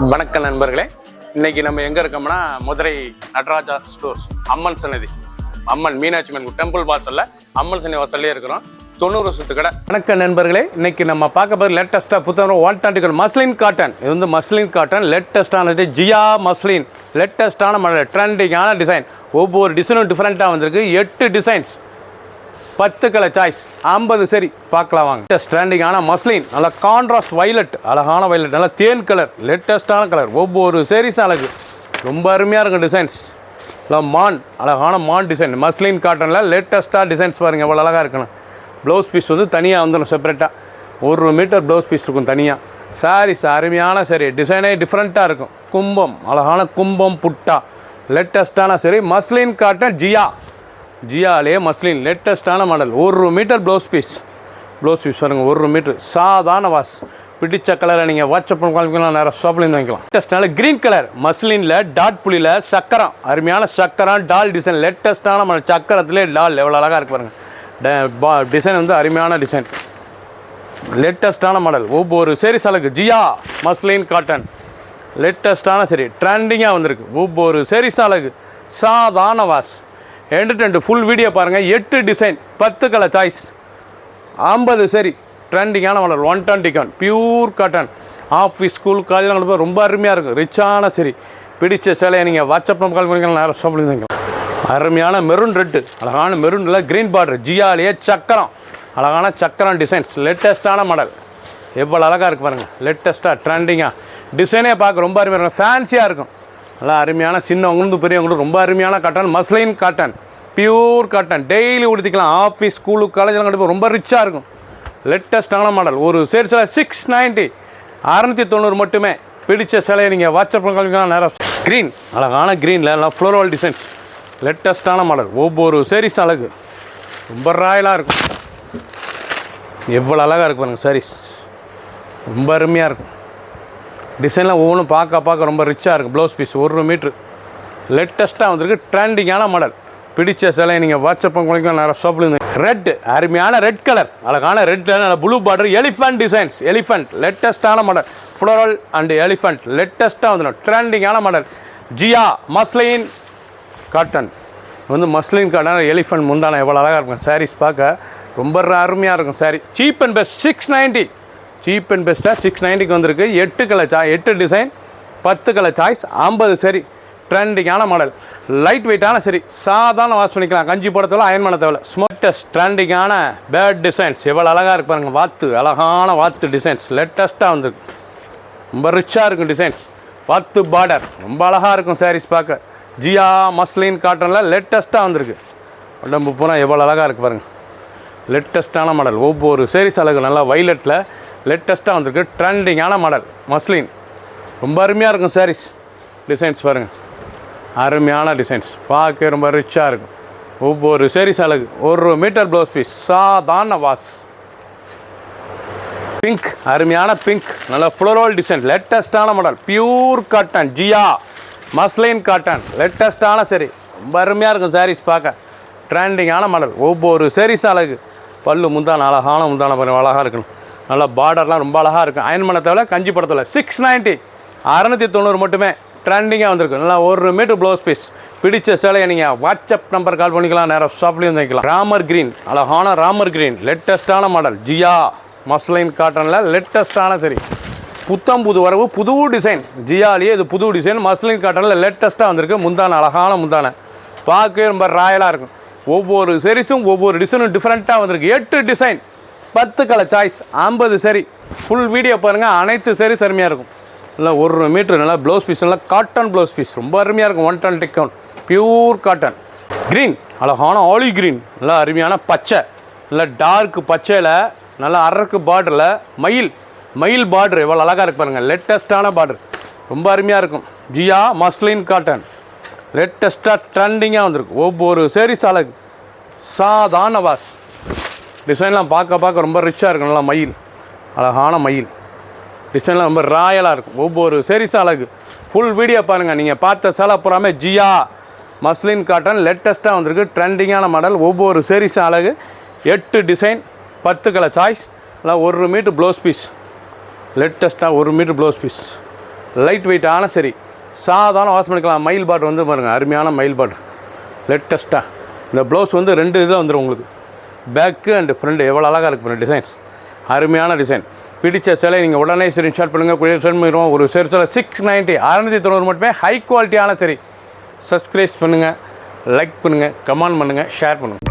வணக்கம் நண்பர்களே, இன்னைக்கு நம்ம எங்கே இருக்கோம்னா மதுரை நடராஜா ஸ்டோர்ஸ் அம்மன் சன்னதி, அம்மன் மீனாட்சி அம்மன் டெம்பிள் வாசலில் அம்மன் சன்னதி வாசல்லே இருக்கிறோம். 90 வருஷத்து கடை. வணக்கம் நண்பர்களே, இன்னைக்கு நம்ம பார்க்க போகிற லேட்டஸ்ட்டாக புத்தகம் 120 மஸ்லின் காட்டன். இது வந்து மஸ்லின் காட்டன் லேட்டஸ்ட்டானது, ஜியா மஸ்லின் லேட்டஸ்ட்டான ட்ரெண்டிங்கான டிசைன். ஒவ்வொரு டிசைனும் டிஃப்ரெண்ட்டாக வந்திருக்கு. 8 டிசைன்ஸ், 10 கலர் சாய்ஸ், 50 சரி. பார்க்கலாம் வாங்க. லேட்டஸ்டாண்டிங்கான மஸ்லின், நல்லா கான்ட்ராஸ்ட் வைலட், அழகான வைலட், நல்லா தேன் கலர், லேட்டஸ்ட்டான கலர். ஒவ்வொரு சேரீஸ் அழகு, ரொம்ப அருமையாக இருக்கும் டிசைன்ஸ். இல்லை மான், அழகான மான் டிசைன். மஸ்லின் காட்டனில் லேட்டஸ்ட்டாக டிசைன்ஸ் பாருங்கள் எவ்வளோ அழகாக இருக்கணும். ப்ளவுஸ் பீஸ் வந்து தனியாக வந்துடும் செப்பரேட்டாக. 1 மீட்டர் ப்ளவுஸ் பீஸ் இருக்கும் தனியாக. சாரீஸ் அருமையான சரி, டிசைனே டிஃப்ரெண்ட்டாக இருக்கும். கும்பம், அழகான கும்பம் புட்டா, லேட்டஸ்ட்டான சரி. மஸ்லின் காட்டன் ஜியாலே மஸ்லின் லேட்டஸ்ட்டான மாடல். 1 மீட்டர் ப்ளவுஸ் பீஸ் பாருங்கள். 1 மீட்டர் சாதாரண வாஷ். பிடிச்ச கலரை நீங்கள் வாட்ஸ்அப் காமிக்கலாம், நேரம் ஷாப்லேருந்து வாங்கிக்கலாம். லேட்டஸ்ட்டான க்ரீன் கலர் மஸ்லினில் டாட் புள்ளியில் சக்கரம், அருமையான சக்கரம் டால் டிசைன். லேட்டஸ்ட்டான மாடல், சக்கரத்திலே டால் எவ்வளோ அழகாக இருக்கு பாருங்கள். டிசைன் வந்து அருமையான டிசைன், லேட்டஸ்ட்டான மாடல். ஒவ்வொரு சேரீஸ் அழகு. ஜியா மஸ்லின் காட்டன் லேட்டஸ்ட்டான சரி, ட்ரெண்டிங்காக வந்திருக்கு. ஒவ்வொரு சேரீஸ் அழகு, சாதாரண வாஷ். எண்டு ஃபுல் வீடியோ பாருங்கள். 8 டிசைன், 10 கலர் சாய்ஸ், 50 சரி. ட்ரெண்டிங்கான மாடல். 120 pure cotton. Office, school, college ரொம்ப அருமையாக இருக்கும். ரிச்சான சரி. பிடிச்ச சேலையை நீங்கள் வாட்ஸ்அப் கால் பண்ணிக்கலாம், நேரம் ஷாப்பில் இருந்தீங்க. அருமையான மெரூன் ரெட்டு, அழகான மெரூனில் க்ரீன் பார்டர். ஜியாலேயே சக்கரம், அழகான சக்கரம் டிசைன்ஸ். லேட்டஸ்ட்டான மாடல், எவ்வளோ அழகாக இருக்குது பாருங்கள். லேட்டஸ்ட்டாக ட்ரெண்டிங்காக டிசைனே பார்க்க ரொம்ப அருமையாக இருக்கும், ஃபேன்சியாக இருக்கும். நல்லா அருமையான சின்னவங்களும் பெரியவங்களும் ரொம்ப அருமையான cotton. Muslin cotton, pure cotton. Daily உடுத்திக்கலாம். ஆஃபீஸ், ஸ்கூலு, காலேஜெலாம் கண்டிப்பாக ரொம்ப ரிச்சாக இருக்கும். லேட்டஸ்ட்டான மாடல். ஒரு சேரீ சேலை 690, 690 மட்டுமே. பிடிச்ச சேலையை நீங்கள் வாட்ஸ்அப் காமிக்கலாம், நேரம். க்ரீன், அழகான க்ரீனில் நல்லா ஃப்ளோரல் டிசைன்ஸ். லேட்டஸ்ட்டான மாடல். ஒவ்வொரு சேரீஸ் அழகு, ரொம்ப ராயலாக இருக்கும். எவ்வளோ அழகாக இருக்கு பாருங்கள் சாரீஸ், ரொம்ப அருமையாக இருக்கும். டிசைன்லாம் ஒவ்வொன்றும் பார்க்க ரொம்ப ரிச்சாக இருக்கும். ப்ளவுஸ் பீஸ் 1 மீட்ரு லேட்டஸ்ட்டாக வந்திருக்கு. ட்ரெண்டிங்கான மாடல். பிடிச்ச சிலையை நீங்கள் வாட்ஸ்அப் பண்ணிக்கலாம், நேரம் ஷாப்பில் இருந்து. ரெட், அருமையான ரெட் கலர், அழகான red colour, blue border, elephant designs. Elephant லேட்டஸ்ட்டான மாடல். ஃப்ளோரல் அண்ட் எலிஃபண்ட் லேட்டஸ்ட்டாக வந்துடும். ட்ரெண்டிங்கான மாடல். ஜியா மஸ்லின் காட்டன் வந்து மஸ்லின் காட்டன். எலிஃபண்ட் முந்தான எவ்வளோ அழகாக இருக்கும். சாரீஸ் பார்க்க ரொம்ப அருமையாக இருக்கும். Saree cheap and best 690. Cheap and பெஸ்ட்டாக 690க்கு வந்திருக்கு. 8 கலர் 8 டிசைன், 10 கலர் சாய்ஸ், 50 சரி. ட்ரெண்டிங்கான மாடல், லைட் வெயிட்டான சரி. சாதாரண வாஷ் பண்ணிக்கலாம், கஞ்சி போட தேவை, அயன் பண்ண தேவை. ஸ்மார்ட்டஸ்ட் ட்ரெண்டிங்கான பேட் டிசைன்ஸ் எவ்வளோ அழகாக இருக்கு பாருங்கள். வாத்து, அழகான வாத்து டிசைன்ஸ் லேட்டஸ்ட்டாக வந்திருக்கு. ரொம்ப ரிச்சாக இருக்கும் டிசைன்ஸ். வாத்து பார்டர் ரொம்ப அழகாக இருக்கும் சாரீஸ் பார்க்க. ஜியா மஸ்லின் காட்டனில் லேட்டஸ்ட்டாக வந்திருக்கு. உடம்பு பூரா எவ்வளோ அழகாக இருக்குது பாருங்கள். லேட்டஸ்ட்டான மாடல். ஒவ்வொரு சேரீஸ் அழகு நல்லா வைலட்டில் லேட்டஸ்ட்டாக வந்திருக்கு. ட்ரெண்டிங்கான மாடல் மஸ்லின், ரொம்ப அருமையாக இருக்கும் சாரீஸ். டிசைன்ஸ் பாருங்கள், அருமையான டிசைன்ஸ். பார்க்க ரொம்ப ரிச்சாக இருக்கும். ஒவ்வொரு சேரீஸ் அழகு. 1 மீட்டர் ப்ளவுஸ் பீஸ், சாதாரண வாஷ். பிங்க், அருமையான பிங்க், நல்ல ஃப்ளோரல் டிசைன். லேட்டஸ்ட்டான மாடல். Pure cotton. ஜியா மஸ்லின் காட்டன் லேட்டஸ்ட்டான சரி, ரொம்ப அருமையாக இருக்கும் சாரீஸ் பார்க்க. ட்ரெண்டிங்கான மாடல். ஒவ்வொரு சேரீஸ் அழகு. பல்லு முந்தான, அழகான முந்தான பாருங்கள், அழகாக இருக்கணும். நல்லா பார்டர்லாம் ரொம்ப அழகாக இருக்கும். அயன் பண்ண தேவை, கஞ்சி போட தேவை. 690, 690 மட்டுமே. ட்ரெண்டிங்காக வந்திருக்கு. நல்லா 1 மீட்டர் ப்ளவுஸ் பீஸ். பிடிச்ச சேலையை நீங்கள் வாட்ஸ்அப் நம்பர் கால் பண்ணிக்கலாம், நேரம் ஷாப்லேயும் வாங்கிக்கலாம். ராமர் க்ரீன், அழகான ராமர் க்ரீன் லேட்டஸ்ட்டான மாடல். ஜியா மஸ்லின் காட்டனில் லேட்டஸ்ட்டான சரி, புத்தம் புது வரவு, புது டிசைன். ஜியாலேயே இது புது டிசைன். மஸ்லின் காட்டனில் லேட்டஸ்ட்டாக வந்திருக்கு. முந்தான, அழகான முந்தான, பார்க்கவே ரொம்ப ராயலாக இருக்கும். ஒவ்வொரு சேரீஸும் ஒவ்வொரு டிசைனும் டிஃப்ரெண்ட்டாக வந்திருக்கு. 8 டிசைன், 10 கலர் சாய்ஸ், 50 சரி. ஃபுல் வீடியோ பாருங்கள். அனைத்து சேரீஸ் அருமையாக இருக்கும். நல்லா 1 மீட்ரு நல்லா ப்ளவுஸ் பீஸ், நல்லா காட்டன் ப்ளவுஸ் பீஸ், ரொம்ப அருமையாக இருக்கும். 120 கவுண்ட் பியூர் காட்டன். க்ரீன், அழகான ஆலிவ் க்ரீன், நல்லா அருமையான பச்சை, நல்லா டார்க் பச்சையில் நல்லா அரக்கு பார்டரில் மயில் பார்டர் எவ்வளோ அழகாக இருக்கு பாருங்கள். லேட்டஸ்ட்டான பார்டர், ரொம்ப அருமையாக இருக்கும். ஜியா மஸ்லின் காட்டன் லேட்டஸ்ட்டாக ட்ரெண்டிங்காக வந்திருக்கு. ஒவ்வொரு சேரீஸ் அழகு, சாதாரண வாஷ். டிசைன்லாம் பார்க்க ரொம்ப ரிச்சாக இருக்கும். நல்லா மயில், அழகான மயில் டிசைன்லாம் ரொம்ப ராயலாக இருக்கும். ஒவ்வொரு சேரீஸ் அழகு. ஃபுல் வீடியோ பாருங்கள். நீங்கள் பார்த்த சேலை பூராமே ஜியா மஸ்லின் காட்டன் லேட்டஸ்ட்டாக வந்திருக்கு. ட்ரெண்டிங்கான மாடல். ஒவ்வொரு சேரீஸ் அழகு. 8 டிசைன், 10 கலர் சாய்ஸ். நல்லா 1 மீட்டர் ப்ளவுஸ் பீஸ். லேட்டஸ்ட்டாக 1 மீட்டர் ப்ளவுஸ் பீஸ். லைட் வெயிட்டான சரி, சாதாரண வாஷ் பண்ணிக்கலாம். மயில் பார்டர் வந்து பாருங்கள், அருமையான மயில் பார்டர் லேட்டஸ்ட்டாக. இந்த ப்ளவுஸ் வந்து 2 இதில் வந்துடும் உங்களுக்கு, பேக்கு அண்டு ஃப்ரண்ட். எவ்வளோ அழகாக இருக்குது டிசைன்ஸ், அருமையான டிசைன். பிடிச்ச சிலை நீங்கள் உடனே சரி ஷார்ட் பண்ணுங்கள், சென்ட் பண்ணிடுவோம். ஒரு சரி சில 690 690 மட்டுமே, ஹை குவாலிட்டியான சரி. சப்ஸ்கிரைப் பண்ணுங்கள், லைக் பண்ணுங்கள், கமெண்ட் பண்ணுங்கள், ஷேர் பண்ணுங்கள்.